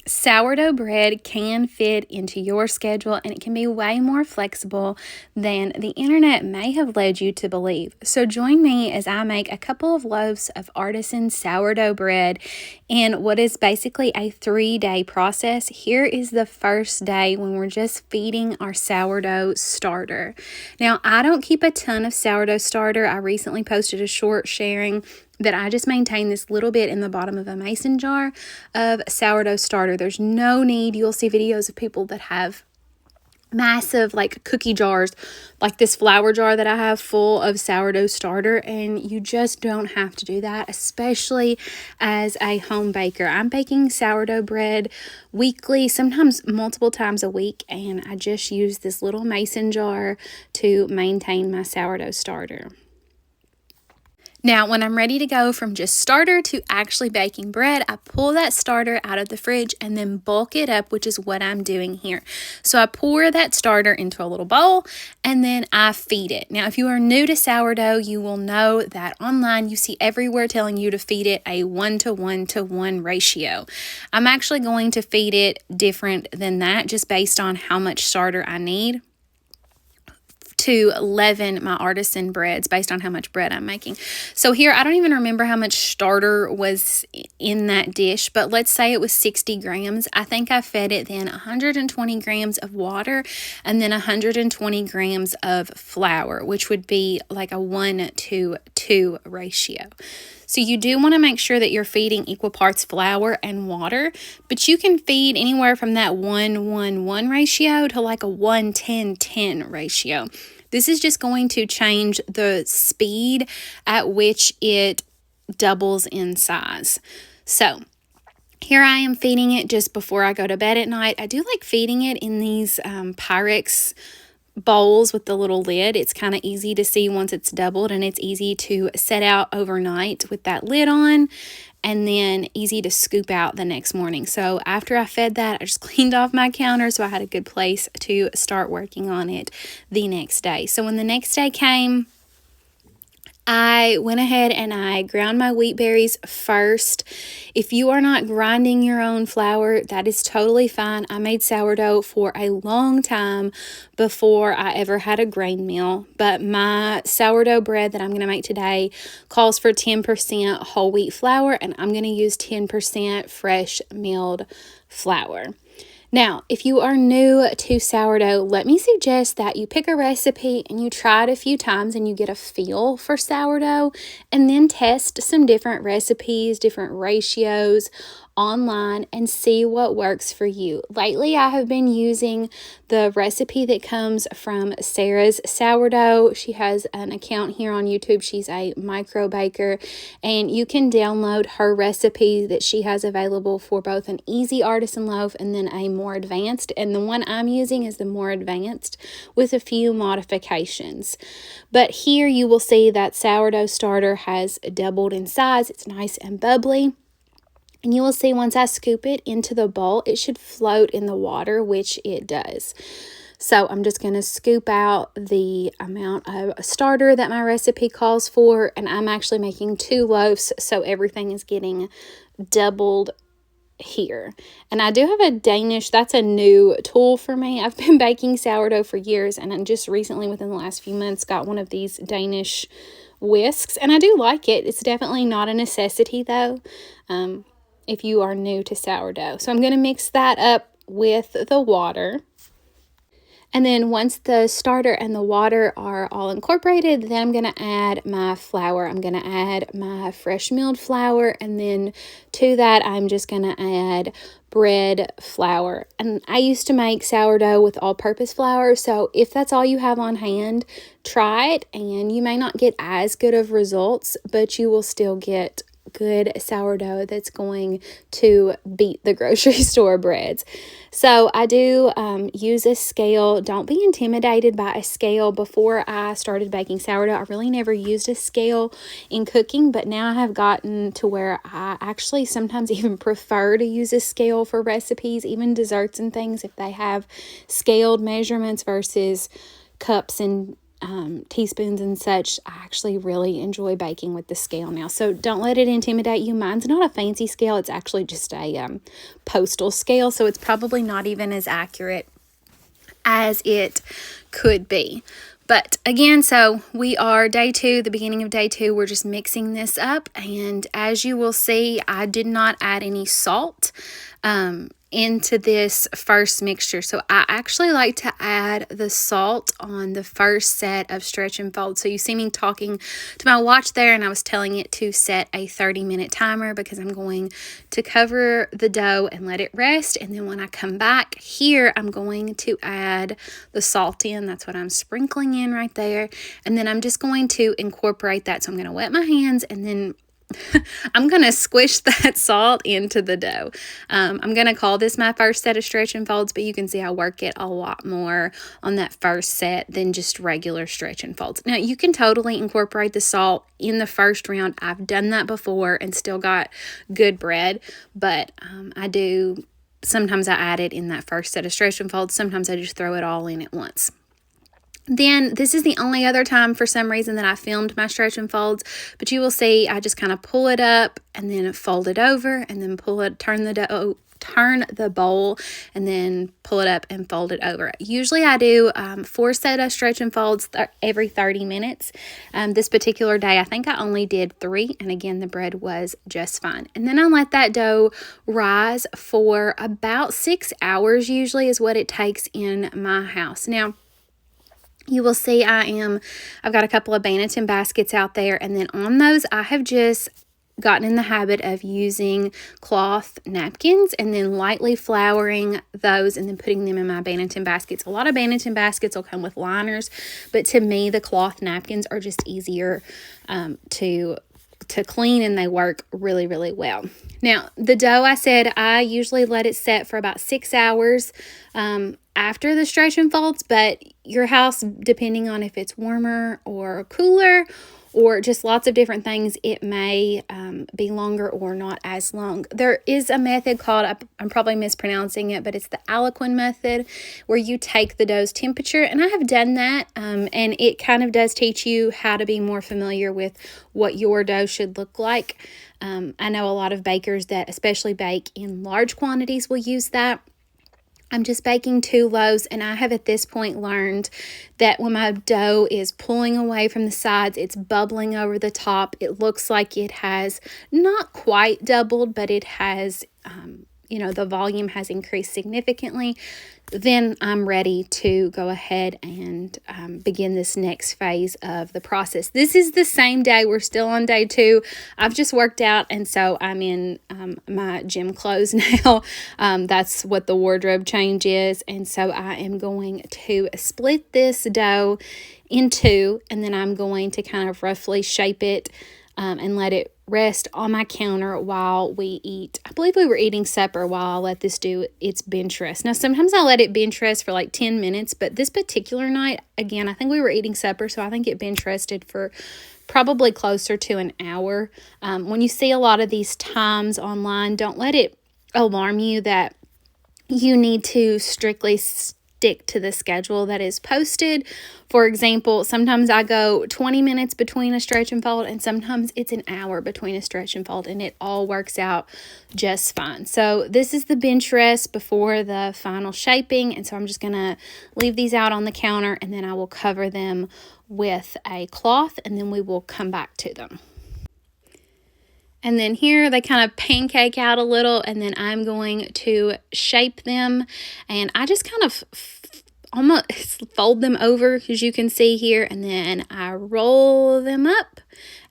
Sourdough bread can fit into your schedule, and it can be way more flexible than the internet may have led you to believe. So join me as I make a couple of loaves of Artisan sourdough bread in what is basically a 3-day process. Here is the first day when we're just feeding our sourdough starter. Now, I don't keep a ton of sourdough starter. I recently posted a short sharing that I just maintain this little bit in the bottom of a mason jar of sourdough starter. There's no need. You'll see videos of people that have massive like cookie jars, like this flour jar that I have full of sourdough starter, and you just don't have to do that, especially as a home baker. I'm baking sourdough bread weekly, sometimes multiple times a week, and I just use this little mason jar to maintain my sourdough starter. Now, when I'm ready to go from just starter to actually baking bread, I pull that starter out of the fridge and then bulk it up, which is what I'm doing here. So I pour that starter into a little bowl and then I feed it. Now, if you are new to sourdough, you will know that online you see everywhere telling you to feed it a 1:1:1 ratio. I'm actually going to feed it different than that, just based on how much starter I need to leaven my artisan breads based on how much bread I'm making. So here, I don't even remember how much starter was in that dish, but let's say it was 60 grams. I think I fed it then 120 grams of water and then 120 grams of flour, which would be like a 1:2 ratio. So you do want to make sure that you're feeding equal parts flour and water, but you can feed anywhere from that 1:1:1 ratio to like a 1:10:10 ratio. This is just going to change the speed at which it doubles in size. So here I am feeding it just before I go to bed at night. I do like feeding it in these Pyrex bowls with the little lid. It's kind of easy to see once it's doubled, and it's easy to set out overnight with that lid on, and then easy to scoop out the next morning. So after I fed that, I just cleaned off my counter so I had a good place to start working on it the next day. So when the next day came, I went ahead and I ground my wheat berries first. If you are not grinding your own flour, that is totally fine. I made sourdough for a long time before I ever had a grain mill, but my sourdough bread that I'm going to make today calls for 10% whole wheat flour, and I'm going to use 10% fresh milled flour. Now, if you are new to sourdough, let me suggest that you pick a recipe and you try it a few times and you get a feel for sourdough, and then test some different recipes, different ratios online and see what works for you. Lately, I have been using the recipe that comes from Sarah's Sourdough. She has an account here on YouTube. She's a micro baker, and you can download her recipe that she has available for both an easy artisan loaf and then a more advanced. And the one I'm using is the more advanced with a few modifications. But here you will see that sourdough starter has doubled in size. It's nice and bubbly. And you will see once I scoop it into the bowl, it should float in the water, which it does. So I'm just going to scoop out the amount of starter that my recipe calls for. And I'm actually making 2 loaves, so everything is getting doubled here. And I do have a Danish, that's a new tool for me. I've been baking sourdough for years, and I just recently, within the last few months, got one of these Danish whisks. And I do like it. It's definitely not a necessity, though. If you are new to sourdough. So I'm going to mix that up with the water. And then once the starter and the water are all incorporated, then I'm going to add my flour. I'm going to add my fresh milled flour, and then to that I'm just going to add bread flour. And I used to make sourdough with all-purpose flour, so if that's all you have on hand, try it, and you may not get as good of results, but you will still get good sourdough that's going to beat the grocery store breads. So I do use a scale. Don't be intimidated by a scale. Before I started baking sourdough, I really never used a scale in cooking, but now I have gotten to where I actually sometimes even prefer to use a scale for recipes, even desserts and things, if they have scaled measurements versus cups and teaspoons and such. I actually really enjoy baking with the scale now. So don't let it intimidate you. Mine's not a fancy scale. It's actually just a postal scale. So it's probably not even as accurate as it could be. But again, so we are day 2, the beginning of day 2. We're just mixing this up. And as you will see, I did not add any salt into this first mixture. So I actually like to add the salt on the first set of stretch and fold. So you see me talking to my watch there, and I was telling it to set a 30-minute timer because I'm going to cover the dough and let it rest. And then when I come back here, I'm going to add the salt in. That's what I'm sprinkling in right there. And then I'm just going to incorporate that. So I'm going to wet my hands, and then I'm going to squish that salt into the dough. I'm going to call this my first set of stretch and folds, but you can see I work it a lot more on that first set than just regular stretch and folds. Now, you can totally incorporate the salt in the first round. I've done that before and still got good bread, but sometimes I add it in that first set of stretch and folds. Sometimes I just throw it all in at once. Then this is the only other time for some reason that I filmed my stretch and folds, but you will see I just kind of pull it up and then fold it over and then turn the bowl and then pull it up and fold it over. Usually I do 4 set of stretch and folds every 30 minutes. This particular day, I think I only did 3, and again, the bread was just fine. And then I let that dough rise for about 6 hours, usually is what it takes in my house. Now, you will see I've got a couple of Banneton baskets out there, and then on those I have just gotten in the habit of using cloth napkins and then lightly flouring those and then putting them in my Banneton baskets. A lot of Banneton baskets will come with liners, but to me the cloth napkins are just easier to clean, and they work really, really well. Now, the dough, I said I usually let it set for about 6 hours after the stretch and folds, but your house, depending on if it's warmer or cooler or just lots of different things, it may be longer or not as long. There is a method called, I'm probably mispronouncing it, but it's the Aliquin method, where you take the dough's temperature, and I have done that, and it kind of does teach you how to be more familiar with what your dough should look like. I know a lot of bakers that especially bake in large quantities will use that. I'm just baking 2 loaves, and I have at this point learned that when my dough is pulling away from the sides, it's bubbling over the top. It looks like it has not quite doubled, but it has, the volume has increased significantly. Then I'm ready to go ahead and begin this next phase of the process. This is the same day. We're still on day 2. I've just worked out, and so I'm in my gym clothes now. That's what the wardrobe change is. And so I am going to split this dough in 2, and then I'm going to kind of roughly shape it and let it rest on my counter while we eat. I believe we were eating supper while I let this do its bench rest. Now, sometimes I let it bench rest for like 10 minutes, but this particular night, again, I think we were eating supper, so I think it bench rested for probably closer to an hour. When you see a lot of these times online, don't let it alarm you that you need to strictly stick to the schedule that is posted. For example, sometimes I go 20 minutes between a stretch and fold, and sometimes it's an hour between a stretch and fold, and it all works out just fine. So this is the bench rest before the final shaping, and so I'm just going to leave these out on the counter, and then I will cover them with a cloth, and then we will come back to them. And then here they kind of pancake out a little, and then I'm going to shape them, and I just kind of almost fold them over, as you can see here, and then I roll them up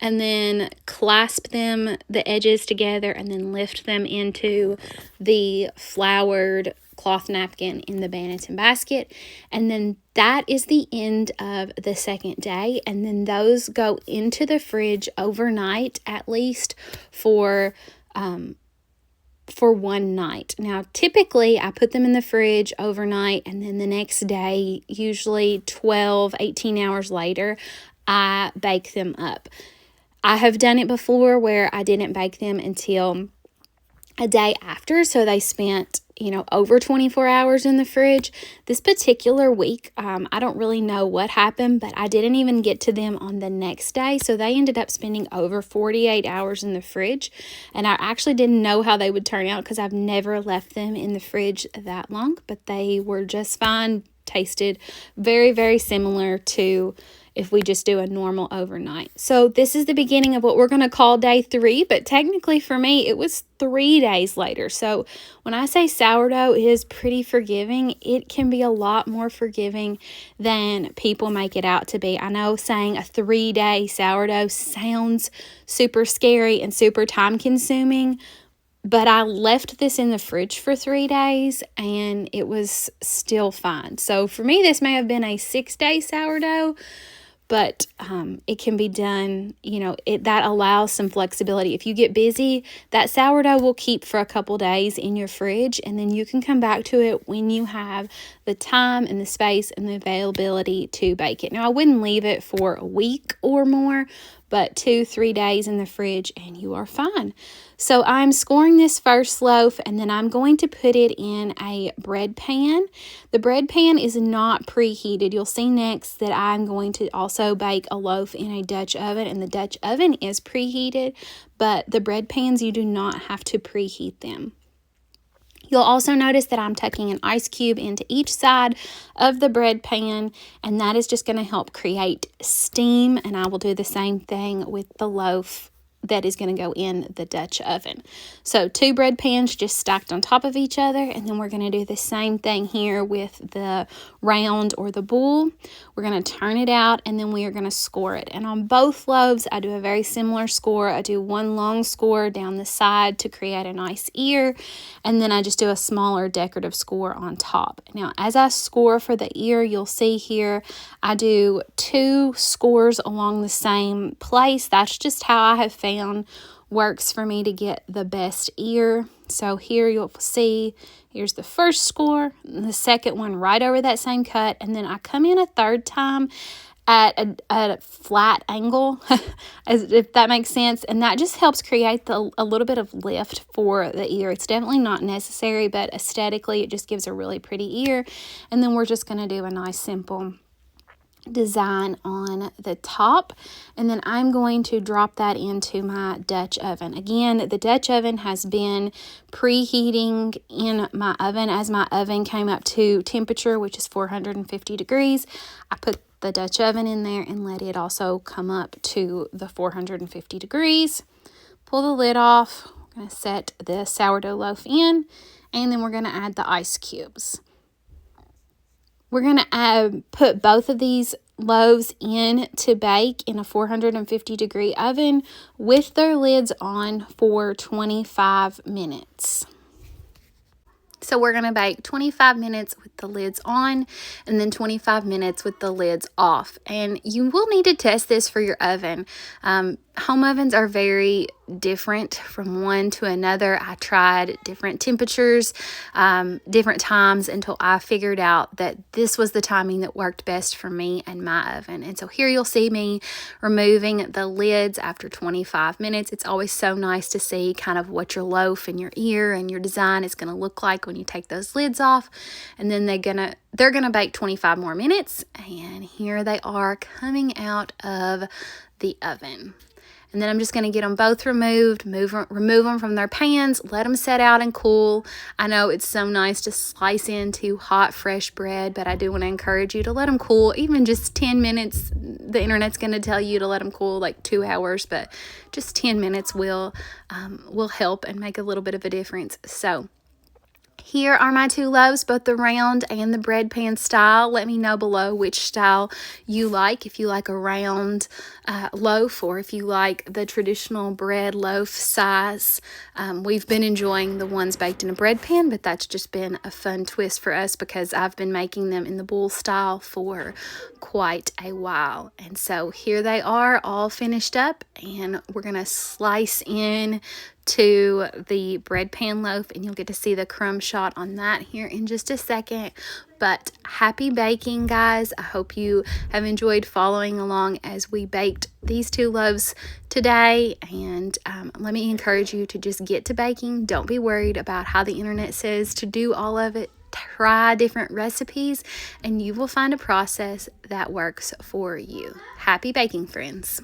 and then clasp them, the edges together, and then lift them into the floured cloth napkin in the Banneton basket. And then that is the end of the second day, and then those go into the fridge overnight, at least for one night. Now, typically I put them in the fridge overnight, and then the next day, usually 18 hours later, I bake them up. I have done it before where I didn't bake them until a day after, so they spent over 24 hours in the fridge. This particular week, I don't really know what happened, but I didn't even get to them on the next day. So they ended up spending over 48 hours in the fridge. And I actually didn't know how they would turn out because I've never left them in the fridge that long, but they were just fine. Tasted very, very similar to if we just do a normal overnight. So this is the beginning of what we're going to call day 3, but technically for me, it was 3 days later. So when I say sourdough is pretty forgiving, it can be a lot more forgiving than people make it out to be. I know saying a 3-day sourdough sounds super scary and super time consuming, but I left this in the fridge for 3 days and it was still fine. So for me, this may have been a 6-day sourdough, but it can be done, that allows some flexibility. If you get busy, that sourdough will keep for a couple days in your fridge, and then you can come back to it when you have the time and the space and the availability to bake it. Now, I wouldn't leave it for a week or more, but 2-3 days in the fridge and you are fine. So I'm scoring this first loaf, and then I'm going to put it in a bread pan. The bread pan is not preheated. You'll see next that I'm going to also bake a loaf in a Dutch oven, and the Dutch oven is preheated, but the bread pans, you do not have to preheat them. You'll also notice that I'm tucking an ice cube into each side of the bread pan, and that is just going to help create steam, and I will do the same thing with the loaf that is going to go in the Dutch oven. So 2 bread pans just stacked on top of each other, and then we're going to do the same thing here with the round or the bowl. We're going to turn it out, and then we are going to score it. And on both loaves, I do a very similar score. I do one long score down the side to create a nice ear, and then I just do a smaller decorative score on top. Now, as I score for the ear, you'll see here, I do 2 scores along the same place. That's just how I have found works for me to get the best ear. So here you'll see, here's the first score, and the second one right over that same cut, and then I come in a third time at a flat angle, as if that makes sense, and that just helps create a little bit of lift for the ear. It's definitely not necessary, but aesthetically it just gives a really pretty ear. And then we're just going to do a nice simple design on the top, and then I'm going to drop that into my Dutch oven. Again, the Dutch oven has been preheating in my oven. As my oven came up to temperature, which is 450 degrees, I put the Dutch oven in there and let it also come up to the 450 degrees. Pull the lid off. We're going to set the sourdough loaf in, and then we're going to add the ice cubes. We're going to put both of these loaves in to bake in a 450 degree oven with their lids on for 25 minutes. So we're going to bake 25 minutes with the lids on and then 25 minutes with the lids off. And you will need to test this for your oven. Home ovens are very different from one to another. I tried different temperatures, different times until I figured out that this was the timing that worked best for me and my oven. And so here you'll see me removing the lids after 25 minutes. It's always so nice to see kind of what your loaf and your ear and your design is going to look like when you take those lids off. And then they're gonna bake 25 more minutes, and here they are coming out of the oven. And then I'm just going to get them both removed, remove them from their pans, let them set out and cool. I know it's so nice to slice into hot, fresh bread, but I do want to encourage you to let them cool, even just 10 minutes. The internet's going to tell you to let them cool like 2 hours, but just 10 minutes will help and make a little bit of a difference. So here are my 2 loaves, both the round and the bread pan style. Let me know below which style you like, if you like a round loaf or if you like the traditional bread loaf size. We've been enjoying the ones baked in a bread pan, but that's just been a fun twist for us because I've been making them in the bowl style for quite a while. And so here they are all finished up, and we're going to slice in to the bread pan loaf, and you'll get to see the crumb shot on that here in just a second. But happy baking, guys. I hope you have enjoyed following along as we baked these 2 loaves today. And let me encourage you to just get to baking. Don't be worried about how the internet says to do all of it. Try different recipes, and you will find a process that works for you. Happy baking, friends.